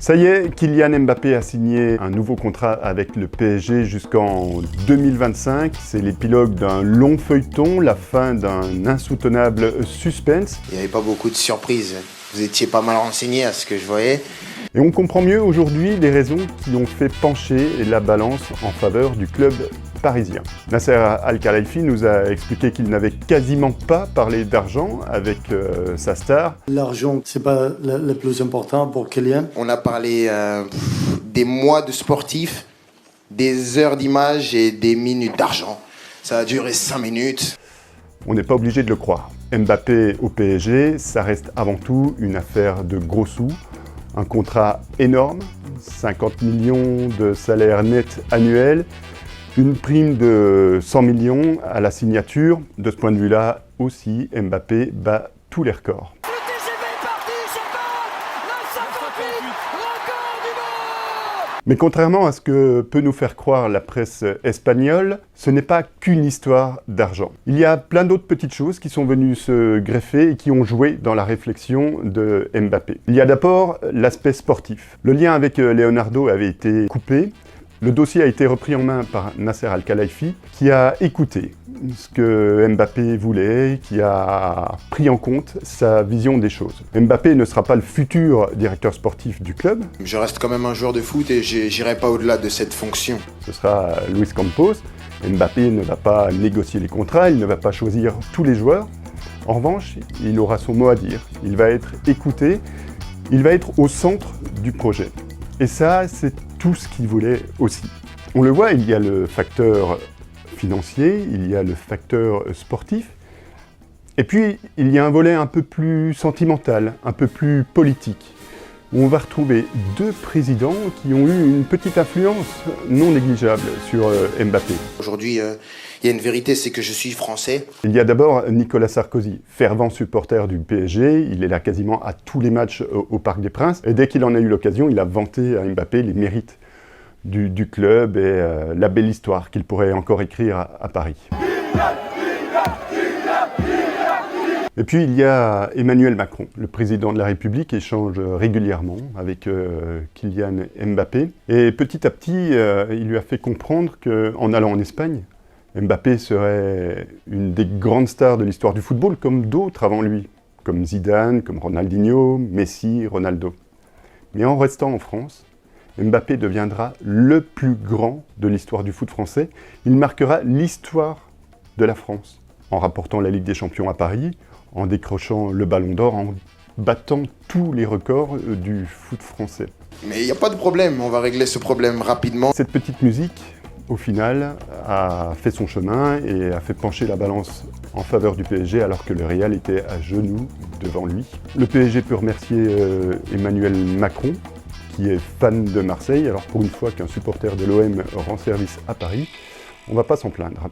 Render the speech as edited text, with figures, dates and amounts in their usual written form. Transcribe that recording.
Ça y est, Kylian Mbappé a signé un nouveau contrat avec le PSG jusqu'en 2025. C'est l'épilogue d'un long feuilleton, la fin d'un insoutenable suspense. Il n'y avait pas beaucoup de surprises. Vous étiez pas mal renseigné à ce que je voyais. Et on comprend mieux aujourd'hui les raisons qui ont fait pencher la balance en faveur du club parisien. Nasser Al-Khelaifi nous a expliqué qu'il n'avait quasiment pas parlé d'argent avec sa star. L'argent, c'est pas le plus important pour Kylian. On a parlé des mois de sportifs, des heures d'image et des minutes d'argent. Ça a duré 5 minutes. On n'est pas obligé de le croire. Mbappé au PSG, ça reste avant tout une affaire de gros sous. Un contrat énorme, 50 millions de salaire net annuel, une prime de 100 millions à la signature. De ce point de vue-là aussi, Mbappé bat tous les records. Mais contrairement à ce que peut nous faire croire la presse espagnole, ce n'est pas qu'une histoire d'argent. Il y a plein d'autres petites choses qui sont venues se greffer et qui ont joué dans la réflexion de Mbappé. Il y a d'abord l'aspect sportif. Le lien avec Leonardo avait été coupé. Le dossier a été repris en main par Nasser Al-Khelaifi, qui a écouté ce que Mbappé voulait, qui a pris en compte sa vision des choses. Mbappé ne sera pas le futur directeur sportif du club. Je reste quand même un joueur de foot et j'irai pas au-delà de cette fonction. Ce sera Luis Campos. Mbappé ne va pas négocier les contrats, il ne va pas choisir tous les joueurs. En revanche, il aura son mot à dire. Il va être écouté, il va être au centre du projet. Et ça, c'est tout ce qu'il voulait aussi. On le voit, il y a le facteur financier, il y a le facteur sportif, et puis il y a un volet un peu plus sentimental, un peu plus politique, où on va retrouver deux présidents qui ont eu une petite influence non négligeable sur Mbappé. Aujourd'hui, il y a une vérité, c'est que je suis français. Il y a d'abord Nicolas Sarkozy, fervent supporter du PSG, il est là quasiment à tous les matchs au Parc des Princes, et dès qu'il en a eu l'occasion, il a vanté à Mbappé les mérites du club et la belle histoire qu'il pourrait encore écrire à Paris. Et puis il y a Emmanuel Macron, le président de la République, échange régulièrement avec Kylian Mbappé. Et petit à petit, il lui a fait comprendre qu'en allant en Espagne, Mbappé serait une des grandes stars de l'histoire du football, comme d'autres avant lui, comme Zidane, comme Ronaldinho, Messi, Ronaldo. Mais en restant en France, Mbappé deviendra le plus grand de l'histoire du foot français. Il marquera l'histoire de la France, en rapportant la Ligue des Champions à Paris, en décrochant le Ballon d'Or, en battant tous les records du foot français. Mais il n'y a pas de problème, on va régler ce problème rapidement. Cette petite musique, au final, a fait son chemin et a fait pencher la balance en faveur du PSG alors que le Real était à genoux devant lui. Le PSG peut remercier Emmanuel Macron, qui est fan de Marseille. Alors pour une fois qu'un supporter de l'OM rend service à Paris, on ne va pas s'en plaindre.